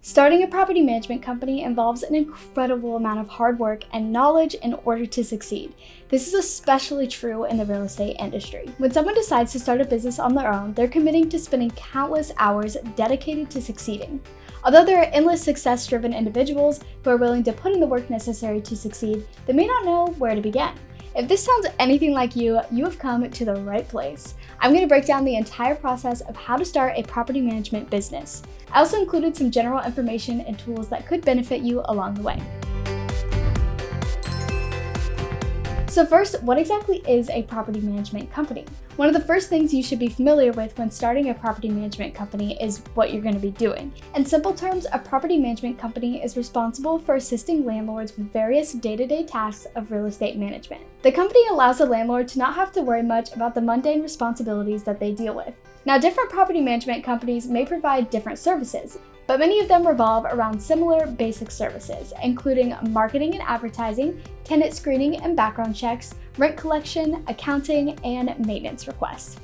Starting a property management company involves an incredible amount of hard work and knowledge in order to succeed. This is especially true in the real estate industry. When someone decides to start a business on their own, they're committing to spending countless hours dedicated to succeeding. Although there are endless success-driven individuals who are willing to put in the work necessary to succeed, they may not know where to begin. If this sounds anything like you have come to the right place. I'm going to break down the entire process of how to start a property management business. I also included some general information and tools that could benefit you along the way. So first, what exactly is a property management company? One of the first things you should be familiar with when starting a property management company is what you're going to be doing. In simple terms, a property management company is responsible for assisting landlords with various day-to-day tasks of real estate management. The company allows the landlord to not have to worry much about the mundane responsibilities that they deal with. Now, different property management companies may provide different services, but many of them revolve around similar basic services, including marketing and advertising, tenant screening and background checks, rent collection, accounting, and maintenance requests.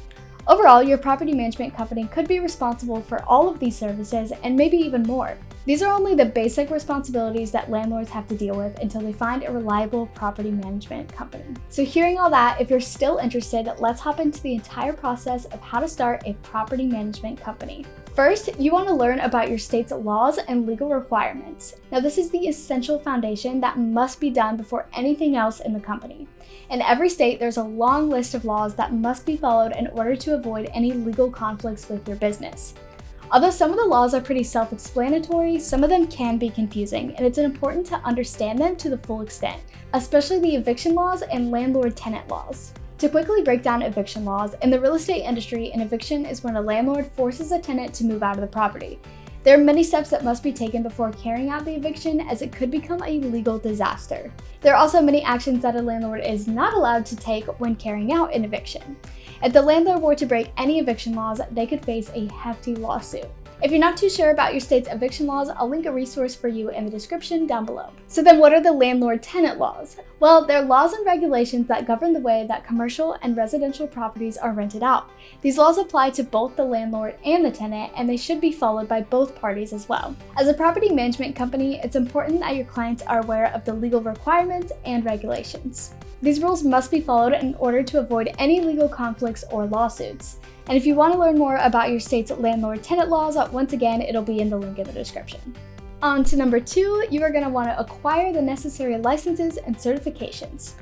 Overall, your property management company could be responsible for all of these services and maybe even more. These are only the basic responsibilities that landlords have to deal with until they find a reliable property management company. So hearing all that, if you're still interested, let's hop into the entire process of how to start a property management company. First, you want to learn about your state's laws and legal requirements. Now, this is the essential foundation that must be done before anything else in the company. In every state, there's a long list of laws that must be followed in order to avoid any legal conflicts with your business. Although some of the laws are pretty self-explanatory, some of them can be confusing, and it's important to understand them to the full extent, especially the eviction laws and landlord-tenant laws. To quickly break down eviction laws, in the real estate industry, an eviction is when a landlord forces a tenant to move out of the property. There are many steps that must be taken before carrying out the eviction, as it could become a legal disaster. There are also many actions that a landlord is not allowed to take when carrying out an eviction. If the landlord were to break any eviction laws, they could face a hefty lawsuit. If you're not too sure about your state's eviction laws, I'll link a resource for you in the description down below. So then what are the landlord-tenant laws? Well, they're laws and regulations that govern the way that commercial and residential properties are rented out. These laws apply to both the landlord and the tenant, and they should be followed by both parties as well. As a property management company, it's important that your clients are aware of the legal requirements and regulations. These rules must be followed in order to avoid any legal conflicts or lawsuits. And if you want to learn more about your state's landlord-tenant laws, once again, it'll be in the link in the description. On to number 2, you are going to want to acquire the necessary licenses and certifications.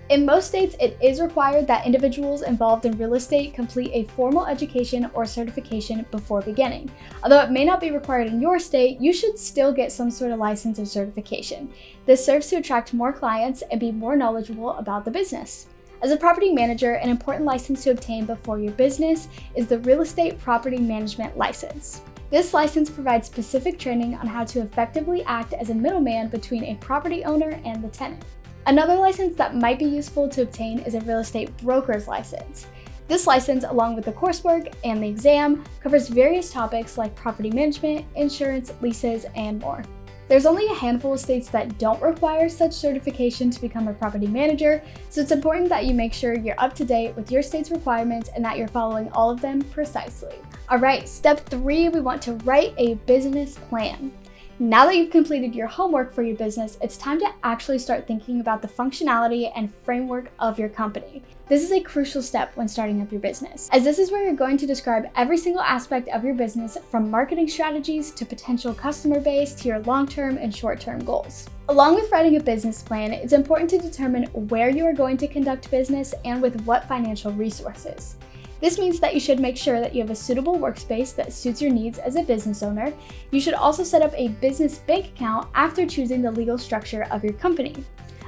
In most states, it is required that individuals involved in real estate complete a formal education or certification before beginning. Although it may not be required in your state, you should still get some sort of license or certification. This serves to attract more clients and be more knowledgeable about the business. As a property manager, an important license to obtain before your business is the Real Estate Property Management License. This license provides specific training on how to effectively act as a middleman between a property owner and the tenant. Another license that might be useful to obtain is a real estate broker's license. This license, along with the coursework and the exam, covers various topics like property management, insurance, leases, and more. There's only a handful of states that don't require such certification to become a property manager, so it's important that you make sure you're up to date with your state's requirements and that you're following all of them precisely. Alright, step 3, we want to write a business plan. Now that you've completed your homework for your business, it's time to actually start thinking about the functionality and framework of your company. This is a crucial step when starting up your business, as this is where you're going to describe every single aspect of your business, from marketing strategies to potential customer base to your long-term and short-term goals. Along with writing a business plan, it's important to determine where you are going to conduct business and with what financial resources. This means that you should make sure that you have a suitable workspace that suits your needs as a business owner. You should also set up a business bank account after choosing the legal structure of your company.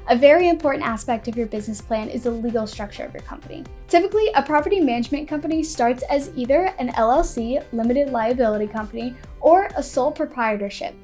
A very important aspect of your business plan is the legal structure of your company. Typically, a property management company starts as either an LLC, limited liability company, or a sole proprietorship.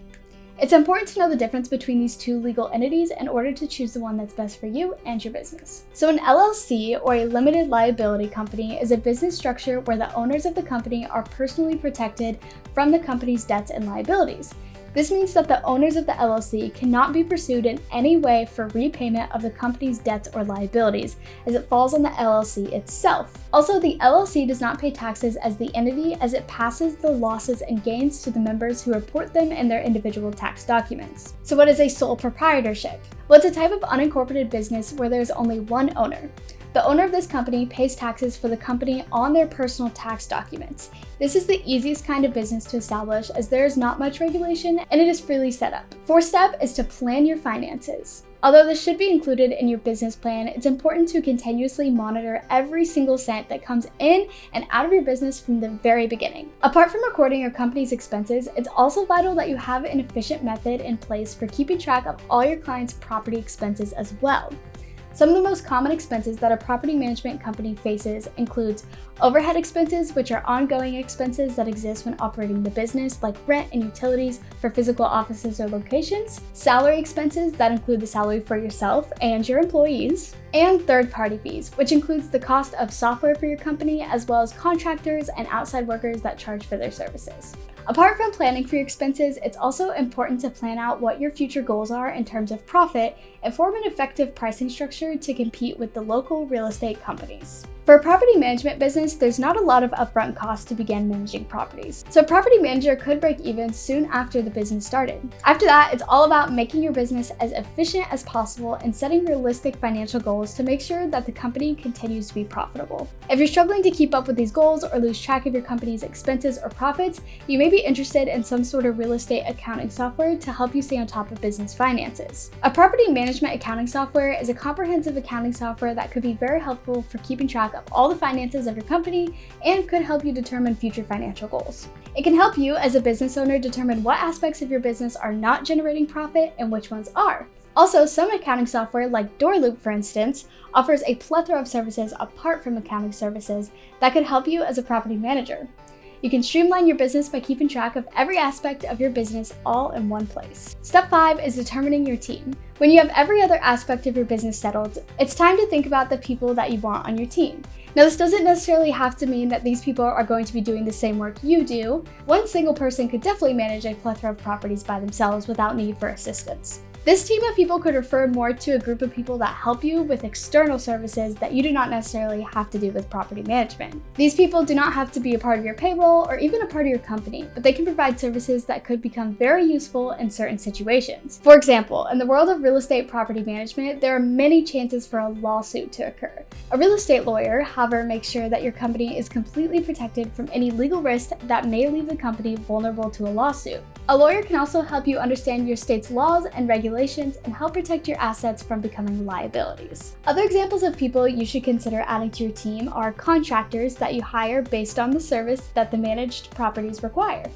It's important to know the difference between these two legal entities in order to choose the one that's best for you and your business. So an LLC, or a limited liability company, is a business structure where the owners of the company are personally protected from the company's debts and liabilities. This means that the owners of the LLC cannot be pursued in any way for repayment of the company's debts or liabilities, as it falls on the LLC itself. Also, the LLC does not pay taxes as the entity, as it passes the losses and gains to the members who report them in their individual tax documents. So what is a sole proprietorship? Well, it's a type of unincorporated business where there's only one owner. The owner of this company pays taxes for the company on their personal tax documents. This is the easiest kind of business to establish, as there is not much regulation and it is freely set up. Fourth step is to plan your finances. Although this should be included in your business plan, it's important to continuously monitor every single cent that comes in and out of your business from the very beginning. Apart from recording your company's expenses, it's also vital that you have an efficient method in place for keeping track of all your clients' property expenses as well. Some of the most common expenses that a property management company faces includes overhead expenses, which are ongoing expenses that exist when operating the business, like rent and utilities for physical offices or locations, salary expenses that include the salary for yourself and your employees, and third-party fees, which includes the cost of software for your company, as well as contractors and outside workers that charge for their services. Apart from planning for your expenses, it's also important to plan out what your future goals are in terms of profit and form an effective pricing structure to compete with the local real estate companies. For a property management business, there's not a lot of upfront costs to begin managing properties, so a property manager could break even soon after the business started. After that, it's all about making your business as efficient as possible and setting realistic financial goals to make sure that the company continues to be profitable. If you're struggling to keep up with these goals or lose track of your company's expenses or profits, you may be interested in some sort of real estate accounting software to help you stay on top of business finances. A property management accounting software is a comprehensive accounting software that could be very helpful for keeping track of all the finances of your company and could help you determine future financial goals. It can help you as a business owner determine what aspects of your business are not generating profit and which ones are. Also, some accounting software, like DoorLoop for instance, offers a plethora of services apart from accounting services that could help you as a property manager. You can streamline your business by keeping track of every aspect of your business all in one place. Step 5 is determining your team. When you have every other aspect of your business settled, it's time to think about the people that you want on your team. Now, this doesn't necessarily have to mean that these people are going to be doing the same work you do. One single person could definitely manage a plethora of properties by themselves without need for assistance. This team of people could refer more to a group of people that help you with external services that you do not necessarily have to do with property management. These people do not have to be a part of your payroll or even a part of your company, but they can provide services that could become very useful in certain situations. For example, in the world of real estate property management, there are many chances for a lawsuit to occur. A real estate lawyer, however, makes sure that your company is completely protected from any legal risk that may leave the company vulnerable to a lawsuit. A lawyer can also help you understand your state's laws and regulations and help protect your assets from becoming liabilities. Other examples of people you should consider adding to your team are contractors that you hire based on the service that the managed properties require,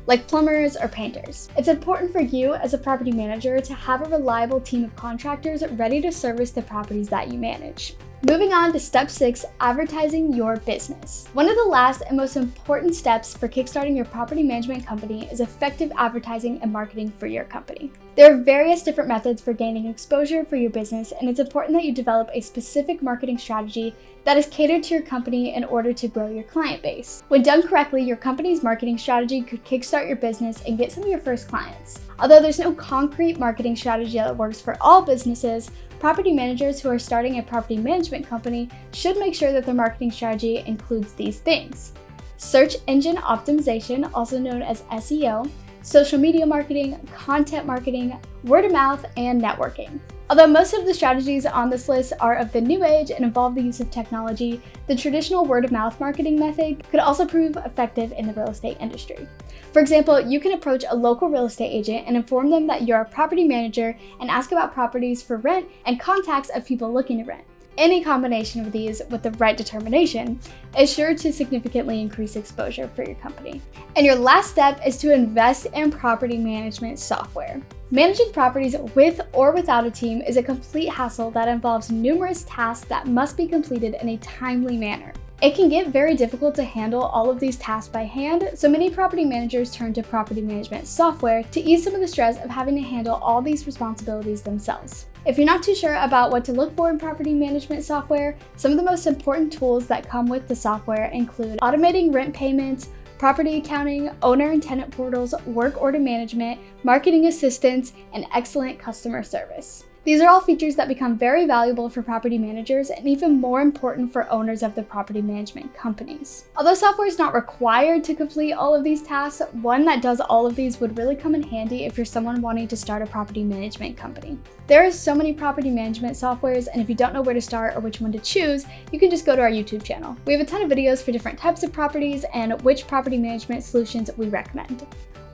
like plumbers or painters. It's important for you as a property manager to have a reliable team of contractors ready to service the properties that you manage. Moving on to step 6, advertising your business. One of the last and most important steps for kickstarting your property management company is effective advertising and marketing for your company. There are various different methods for gaining exposure for your business, and it's important that you develop a specific marketing strategy that is catered to your company in order to grow your client base. When done correctly, your company's marketing strategy could kickstart your business and get some of your first clients. Although there's no concrete marketing strategy that works for all businesses, property managers who are starting a property management company should make sure that their marketing strategy includes these things: search engine optimization, also known as SEO, social media marketing, content marketing, word of mouth, and networking. Although most of the strategies on this list are of the new age and involve the use of technology, the traditional word of mouth marketing method could also prove effective in the real estate industry. For example, you can approach a local real estate agent and inform them that you're a property manager and ask about properties for rent and contacts of people looking to rent. Any combination of these with the right determination is sure to significantly increase exposure for your company. And your last step is to invest in property management software. Managing properties with or without a team is a complete hassle that involves numerous tasks that must be completed in a timely manner. It can get very difficult to handle all of these tasks by hand, so many property managers turn to property management software to ease some of the stress of having to handle all these responsibilities themselves. If you're not too sure about what to look for in property management software, some of the most important tools that come with the software include automating rent payments, property accounting, owner and tenant portals, work order management, marketing assistance, and excellent customer service. These are all features that become very valuable for property managers and even more important for owners of the property management companies. Although software is not required to complete all of these tasks, one that does all of these would really come in handy if you're someone wanting to start a property management company. There are so many property management softwares, and if you don't know where to start or which one to choose, you can just go to our YouTube channel. We have a ton of videos for different types of properties and which property management solutions we recommend.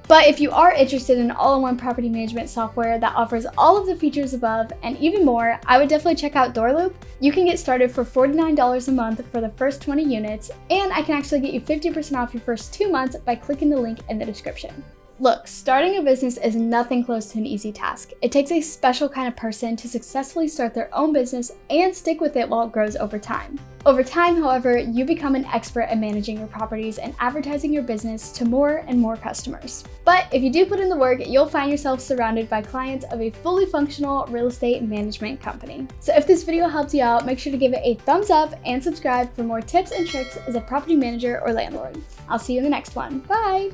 But if you are interested in all-in-one property management software that offers all of the features above and even more, I would definitely check out DoorLoop. You can get started for $49 a month for the first 20 units, and I can actually get you 50% off your first 2 months by clicking the link in the description. Look, starting a business is nothing close to an easy task. It takes a special kind of person to successfully start their own business and stick with it while it grows over time. Over time, however, you become an expert at managing your properties and advertising your business to more and more customers. But if you do put in the work, you'll find yourself surrounded by clients of a fully functional real estate management company. So if this video helped you out, make sure to give it a thumbs up and subscribe for more tips and tricks as a property manager or landlord. I'll see you in the next one. Bye!